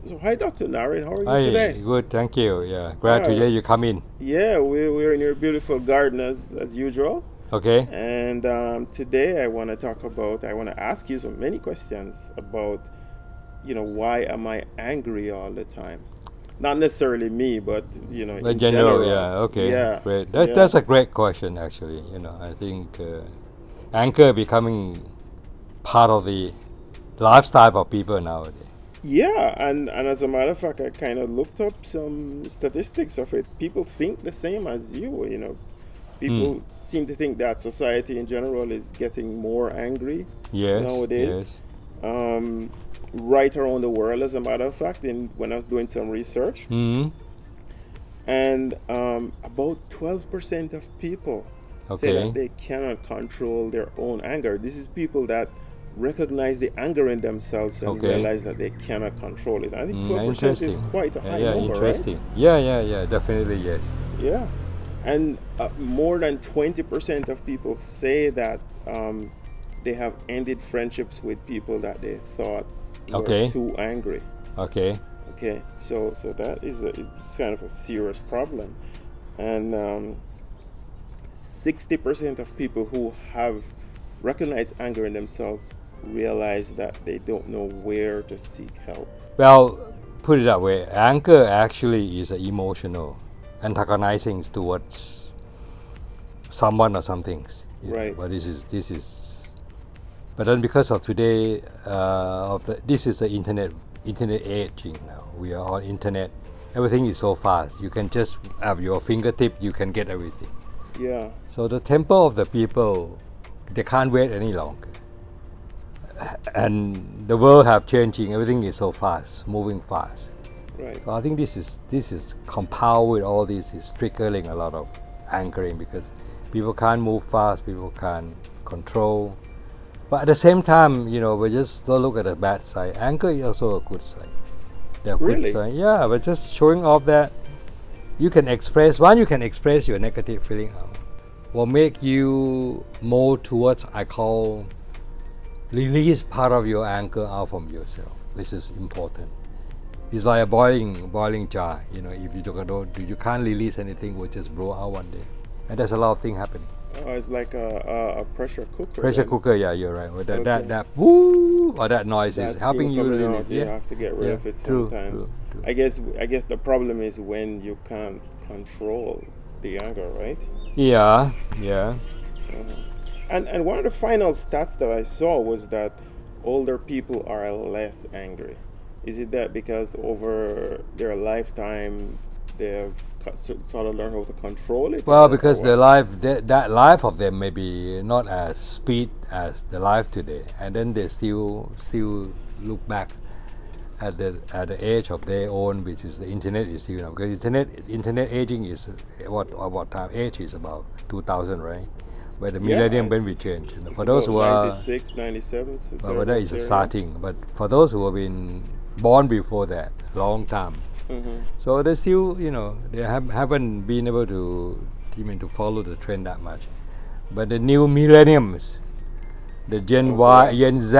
So hi, Dr. Naren. How are you Hi, today? good, thank you. Yeah, glad to Yeah, hear you come in. yeah, we're in your beautiful garden as usual. Okay. And today I want to ask you so many questions about, why am I angry all the time? Not necessarily me, but, But in general, general. yeah, okay, Yeah, great. yeah. That's a great question, actually. I think anchor becoming part of the lifestyle of people nowadays. Yeah, and as a matter of fact, I kind of looked up some statistics of it. People think the same as you. Hmm. People seem to think that society in general is getting more angry Yes, nowadays, yes. um, right around the world, as a matter of fact. When I was doing some research, Hmm. and about 12% of people say that Okay. they cannot control their own anger. This is people that recognize the anger in themselves and Okay. realize that they cannot control it. I think 12% is Interesting. quite a Yeah, high yeah, number, right? interesting. Yeah, yeah, yeah. Definitely, yes. Yeah. And more than 20% of people say that they have ended friendships with people that they thought were Okay. too angry. Okay. Okay, so that is it's kind of a serious problem. And 60% of people who have recognized anger in themselves realize that they don't know where to seek help. Well, put it that way. Anger actually is emotional, antagonizing towards someone or some things, Right. but this is but then because of today this is the internet age now. We are on internet. Everything is so fast. You can just have your fingertip, you can get everything. Yeah. So the tempo of the people, they can't wait any longer, and the world have changing. Everything is so fast, moving fast. Right. So I think this is compound with all this is triggering a lot of angering because people can't move fast, people can't control. But at the same time, we just don't look at the bad side. Anger is also a good side. The good Really? side, yeah, but just showing off that you can express your negative feeling out, will make you more towards I call release part of your anger out from yourself, which is important. It's like a boiling jar. If you can't release anything, will just blow out one day, and there's a lot of things happening. It's like a pressure cooker Pressure then. cooker, yeah, you're right. Well, that Okay. that woo or that noise is That steam helping you coming release. out, you Yeah, have to get rid yeah, of it true, sometimes. true, true. I guess the problem is when you can't control the anger, right? Yeah, yeah. Uh-huh. And one of the final stats that I saw was that older people are less angry. Is it that because over their lifetime they've sort of learned how to control it, Well, or because what? the life that life of them may be not as speed as the life today, and then they still look back at the age of their own, which is the internet is still because internet aging is what time age is about 2000, right? Where the Yeah, millennium when we change. it's For those about who are 96, 97, so but that thereabouts is a there, yeah. starting. But for those who have been born before that, long time, Mm-hmm. so they still, they haven't been able to even to follow the trend that much. But the new millenniums, the Gen Oh Y, boy. Gen Z,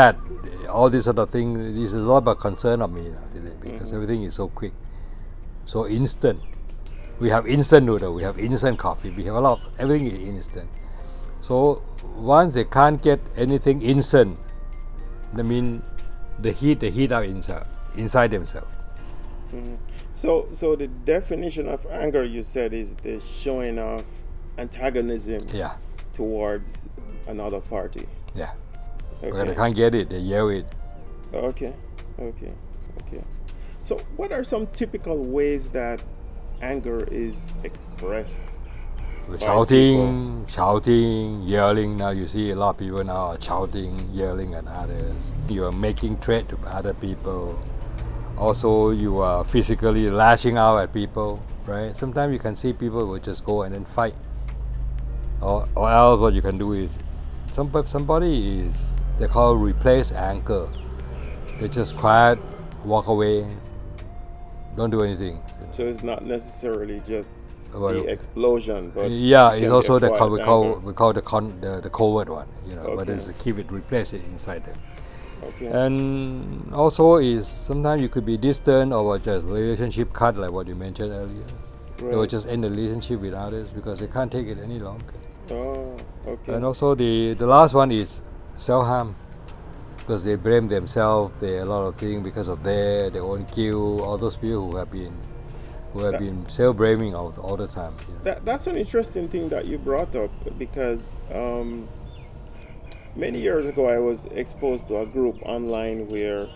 all this sort of thing, this is a lot of a concern of me now today because Mm-hmm. everything is so quick, so instant. We have instant noodle, we have instant coffee, we have a lot of everything is instant. So once they can't get anything instant, I mean, the heat out inside themselves. Mm-hmm. So the definition of anger, you said, is the showing of antagonism Yeah, towards another party. yeah. Because they Okay. can't get it, they yell it. Okay. Okay. Okay. So, what are some typical ways that anger is expressed by people? Shouting, yelling. Now you see a lot of people now are shouting, yelling at others. You are making threat to other people. Also, you are physically lashing out at people, right? Sometimes you can see people will just go and then fight. Or else what you can do is, somebody is, they call replace anger. They just quiet, walk away, don't do anything. So, it's not necessarily just the Well, explosion, but yeah, it it's can be a also quiet anger. we call the covert one, but Okay. it's keep it replace it inside them. Okay. And also is sometimes you could be distant or just relationship cut, like what you mentioned earlier. They will Right. just end the relationship with others because they can't take it any longer. Oh, okay. And also the last one is self-harm, because they blame themselves. They a lot of things because of their own kill. All those people who have That, been self-blaming all the time. that's an interesting thing that you brought up because many years ago I was exposed to a group online where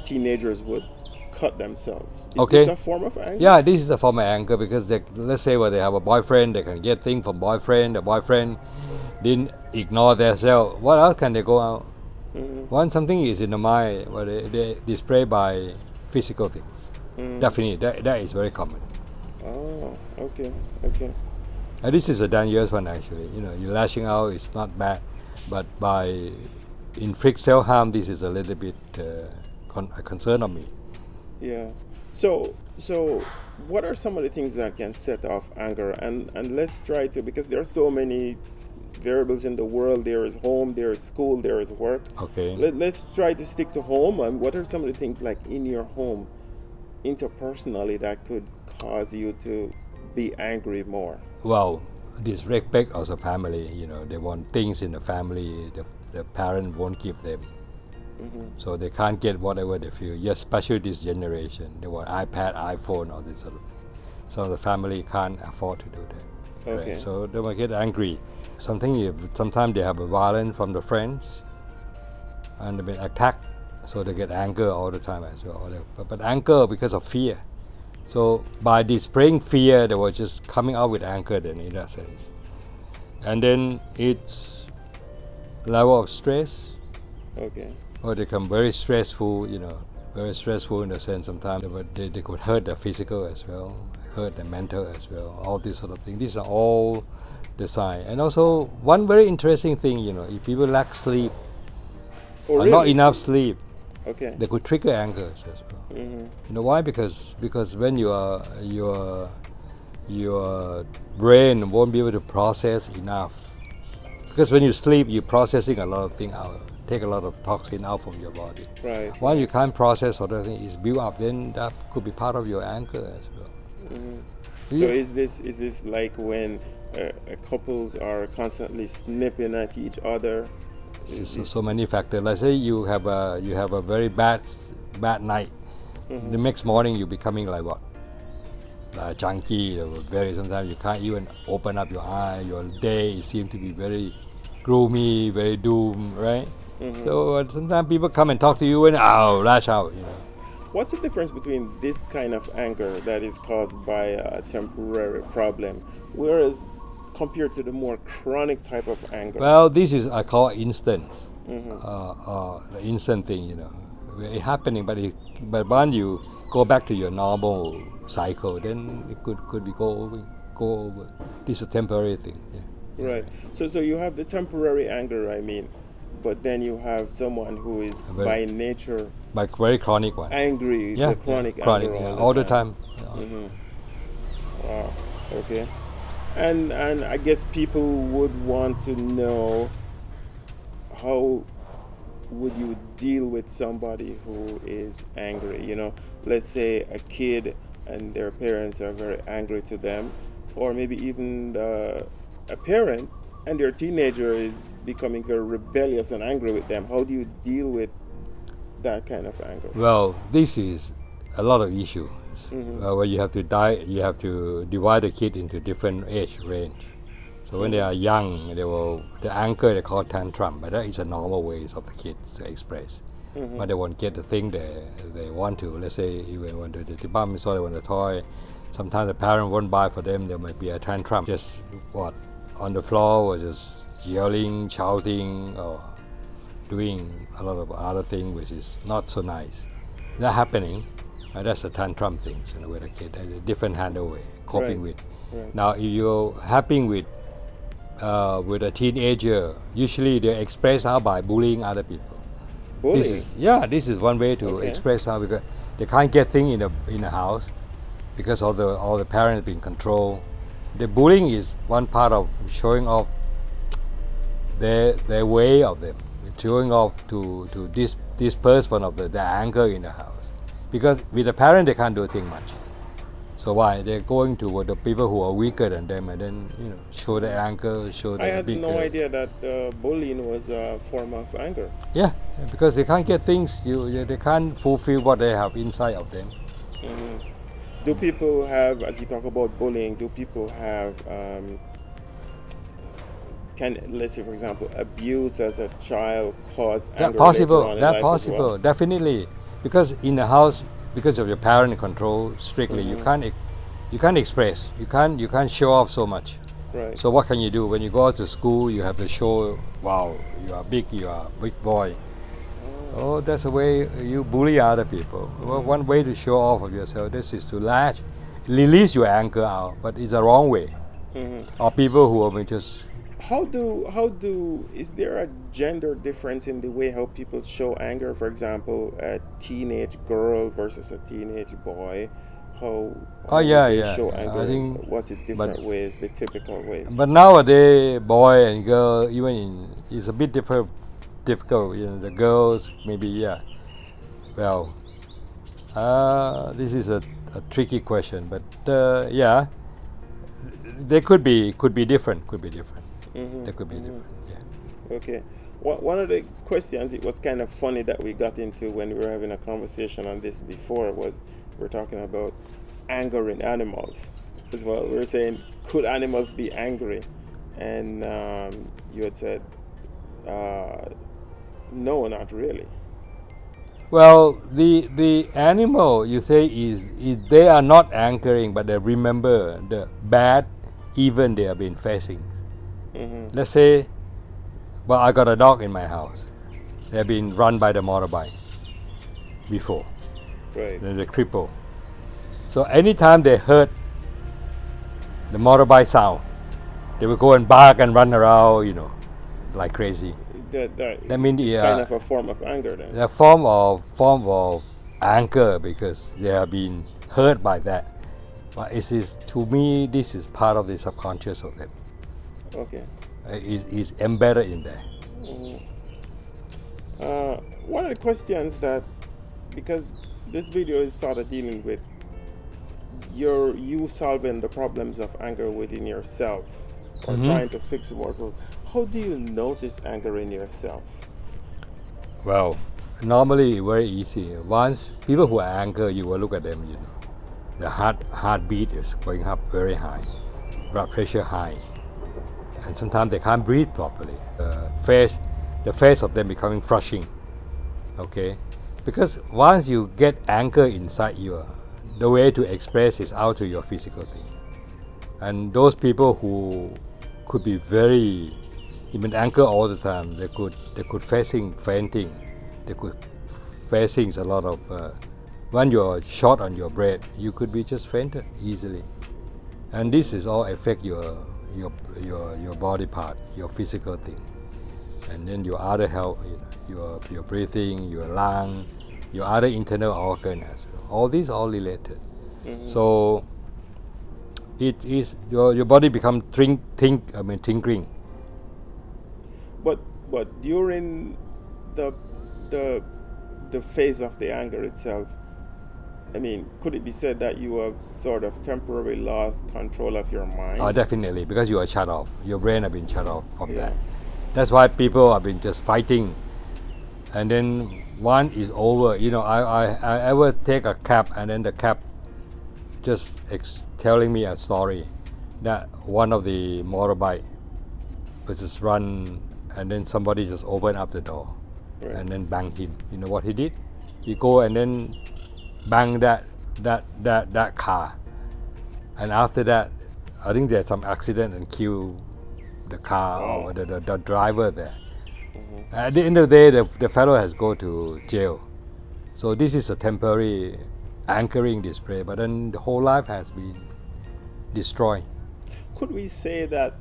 teenagers would cut themselves. Is this Okay. a form of anger? Yeah, this is a form of anger because let's say when they have a boyfriend, they can get things from boyfriend. The boyfriend didn't ignore themselves. What else can they go out? Mm-hmm. Once something is in the mind, well, they display by physical things. Mm. Definitely, that is very common. Oh, okay, okay. And this is a dangerous one actually. You lashing out is not bad, but by inflict self harm, this is a little bit a concern of me. Yeah. So what are some of the things that can set off anger? And let's try to, because there are so many variables in the world. There is home, there is school, there is work. Okay. Let's try to stick to home. And what are some of the things like in your home, interpersonally, that could cause you to be angry more? Well, disrespect of the family. They want things in the family. The parent won't give them. Mm-hmm. So they can't get whatever they feel. Yes, especially this generation, they want iPad, iPhone, all this sort of thing. So the family can't afford to do that. Okay. Right? So they might get angry. Sometimes they have a violence from the friends, and they've been attacked, so they get anger all the time as well. But anger because of fear. So by displaying fear, they were just coming out with anger then in that sense. And then it's level of stress. Okay. Or they become very stressful, very stressful in the sense sometimes they could hurt their physical as well, hurt their mental as well, all these sort of things. These are all the sign. And also one very interesting thing, if people lack sleep Oh, or not really? enough sleep, Okay. they could trigger anger as well. Mm-hmm. You know why? Because when your brain won't be able to process enough. Because when you sleep, you're processing a lot of things out, take a lot of toxin out from your body. Right. Once you Right. can't process or the thing is built up, then that could be part of your anger as well. So is this like when couples are constantly snipping at each other? So many factors. Let's say you have a very bad night. Mm-hmm. The next morning you becoming like what? Junkie. Sometimes you can't even open up your eye. Your day seems to be very gloomy, very doomed, right? Mm-hmm. So sometimes people come and talk to you and lash out. What's the difference between this kind of anger that is caused by a temporary problem, whereas compared to the more chronic type of anger? Well, this is I call instant, Mm-hmm. the instant thing. It's happening, but when you go back to your normal cycle, then it could be go over. This is a temporary thing. Yeah. Right. So you have the temporary anger, I mean, but then you have someone who is by nature Like very chronic one. angry, the chronic chronic, anger all the time. Mm-hmm. Wow. Okay. And I guess people would want to know, how would you deal with somebody who is angry? Let's say a kid and their parents are very angry to them, or maybe even a parent and their teenager is becoming very rebellious and angry with them. How do you deal with that kind of anger? Well, this is a lot of issues. Where you have to divide the kid into different age range. So when they are young, the anger they call tantrum, but that is a normal ways of the kids to express. When they won't get the thing they want to, let's say even when the department store they want a toy, sometimes the parent won't buy for them. There might be a tantrum, just on the floor or just yelling, shouting, or doing a lot of other things which is not so nice. That happening. That's a tantrum things with a kid. A different handle way coping with. Right. Now, if you're happening with a teenager, usually they express out by bullying other people. Bullying? This is one way to express out, because they can't get things in the house because all the parents being controlled. The bullying is one part of showing off their way of them, showing off to disperse one of the anger in the house, because with the parent they can't do a thing much. So why they're going to the people who are weaker than them, and then show the anger, show I the had big. no idea that bullying was a form of anger. Yeah, because they can't get things. They can't fulfill what they have inside of them. Do people have, as you talk about bullying, do people have, can, let's say for example, abuse as a child cause That anger later possible. on in That life as possible. well? Definitely, because in the house, because of your parent control strictly, you can't express. You can't show off so much. Right. So what can you do when you go out to school? You have to show, wow, you are big. You are a big boy. Oh, that's a way you bully other people. Well, one way to show off of yourself, this is to release your anger out, but it's the wrong way. Or people who are just How do is there a gender difference in the way how people show anger? For example, a teenage girl versus a teenage boy. How do yeah, they yeah, show yeah. anger? I think, Was it different ways, the typical ways? but nowadays, boy and girl, it's a bit difficult. The girls maybe, yeah. Well, this is a tricky question, but yeah, they could be different. Could be different. They could be different. Yeah. Okay. One of the questions, it was kind of funny that we got into when we were having a conversation on this before, was we're talking about anger in animals as well. We were saying, could animals be angry? And you had said, no, not really. Well, the animal you say is they are not anchoring, but they remember the bad event they have been facing. Let's say, well, I got a dog in my house. They have been run by the motorbike before. Right. They're the cripple. So anytime they heard the motorbike sound, they would go and bark and run around, like crazy. That means it's kind of a form of anger then. a form of anger, because they have been hurt by that. But to me, this is part of the subconscious of them. Okay. Is embedded in there. One of the questions that, because this video is sort of dealing with you solving the problems of anger within yourself, or trying to fix it more. How do you notice anger in yourself? Well, normally very easy. Once people who are angry, you will look at them. The heartbeat is going up very high, blood pressure high, and sometimes they can't breathe properly. The face of them becoming flushing. Okay, because once you get anger inside you, the way to express is out to your physical thing. And those people who could be very even anger all the time, they could facing fainting, they could facing a lot of when you're short on your breath, you could be just fainted easily. And this is all affect your body part, your physical thing, and then your other health, your breathing, your lung, your other internal organ as well. All these are related. So it is your body become tinkering. But during the phase of the anger itself, I mean, could it be said that you have sort of temporarily lost control of your mind? Oh, definitely, because you are shut off. Your brain have been shut off from Yeah. that. That's why people have been just fighting, and then one is over. I ever take a cab, and then the cab just telling me a story that one of the motorbike was just run, and then somebody just opened up the door, Right. and then bang him. You know what he did? He go and then bang that car, and after that, I think there's some accident and kill the car or the driver there. At the end of the day, the fellow has go to jail. So this is a temporary anchoring display, but then the whole life has been destroyed. Could we say that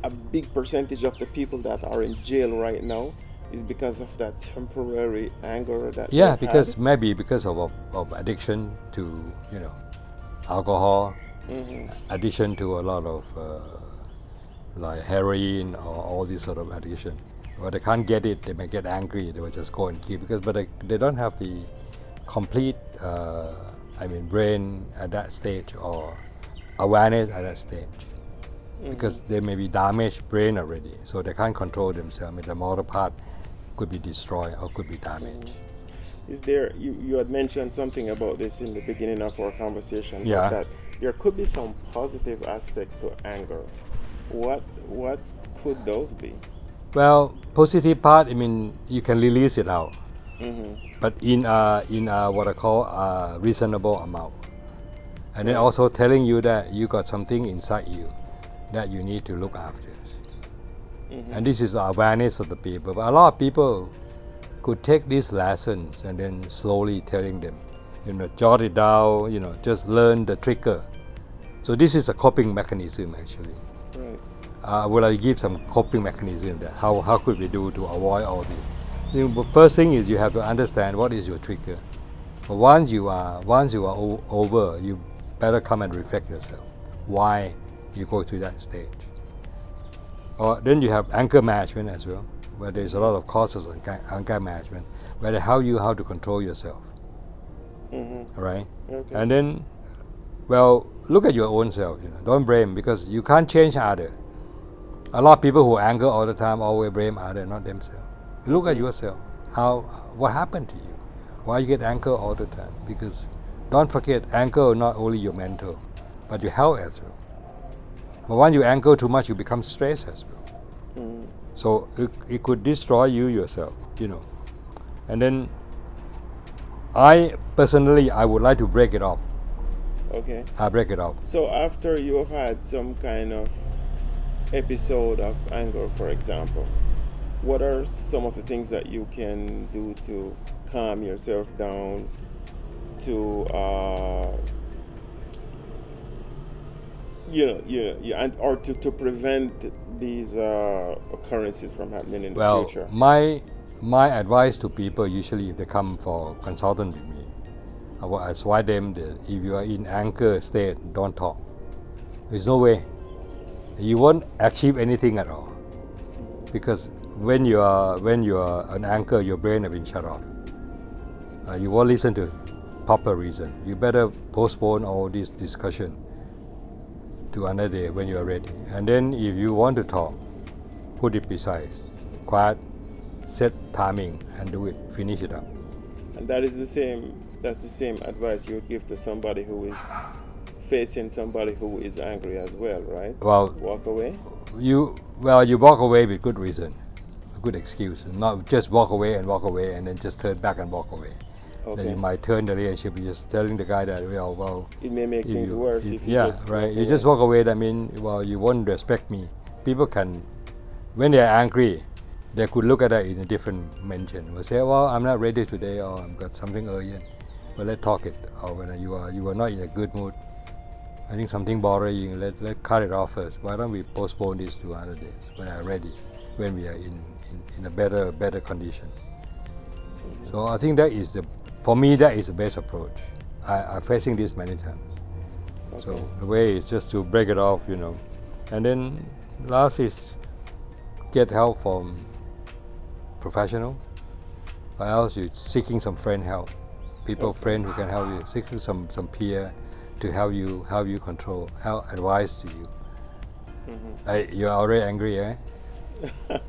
a big percentage of the people that are in jail right now is because of that temporary anger that Yeah, they've because had? maybe because of addiction to alcohol, addiction to a lot of like heroin or all this sort of addiction. or they can't get it, they may get angry. They will just go and kill but they don't have the complete, brain at that stage or awareness at that stage. Because they may be damaged brain already, so they can't control themselves. The motor part could be destroyed or could be damaged. Is there, you had mentioned something about this in the beginning of our conversation, Yeah. that there could be some positive aspects to anger. What could those be? Well, positive part, you can release it out, but in what I call a reasonable amount, and then also telling you that you got something inside you that you need to look after. And this is awareness of the people. But a lot of people could take these lessons and then slowly telling them, jot it down, just learn the trigger. So this is a coping mechanism actually. Right. Will I give some coping mechanism that how could we do to avoid all this? The first thing is you have to understand what is your trigger. But once you are over, you better come and reflect yourself. Why you go to that stage? Or then you have anger management as well, where there's a lot of courses on anger management, where they help you how to control yourself. Right? Okay. And then, well, look at your own self. Don't blame, because you can't change other. A lot of people who anger all the time always blame other, not themselves. Look at yourself. What happened to you? Why you get anger all the time? Because don't forget, anger not only your mental, but your health as well. But when you anger too much, you become stressed as well. So it could destroy you yourself, And then I personally, I would like to break it off. Okay. I break it off. So after you have had some kind of episode of anger, for example, what are some of the things that you can do to calm yourself down, to or to prevent these occurrences from happening in the future? My advice to people, usually if they come for consultant with me, I will advise them that if you are in anger state, don't talk. There's no way. You won't achieve anything at all, because when you are an anger, your brain has been shut off. You won't listen to proper reason. You better postpone all this discussion to another day when you are ready. And then if you want to talk, put it precise, quiet, set timing, and do it. Finish it up. And that's the same advice you would give to somebody who is facing somebody who is angry as well, right? Well, walk away. You walk away with good reason, a good excuse, not just walk away and then just turn back and walk away. Okay. Then you might turn the relationship. You're just telling the guy that it may make things worse if you just right. walk You away. just walk away. That means you won't respect me. People can, when they are angry, they could look at that in a different dimension. Will say, I'm not ready today, or I've got something urgent. Well, let's talk it. Or when you are not in a good mood, I think something bothering. Let's cut it off first. Why don't we postpone this to other days when I'm ready, when we are in a better condition. So I think for me that is the best approach. I'm facing this many times. Okay. So the way is just to break it off, and then last is get help from professional, or else you're seeking some friend help, friend who can help you, seeking some peer to help you control, help advice to you. You're already angry, eh?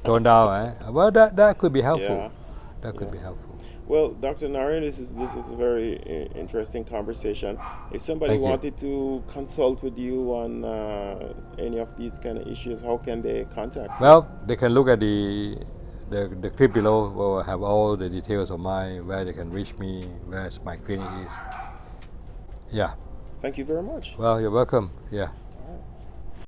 Tone down, eh? Well, that could be helpful. Yeah. That could be helpful. Well, Dr. Narayan, this is a very interesting conversation. If somebody Thank you. wanted to consult with you on any of these kind of issues, how can they contact you? Well, they can look at the clip below, where I have all the details of mine, where they can reach me, where my clinic is. Yeah. Thank you very much. Well, you're welcome. Yeah.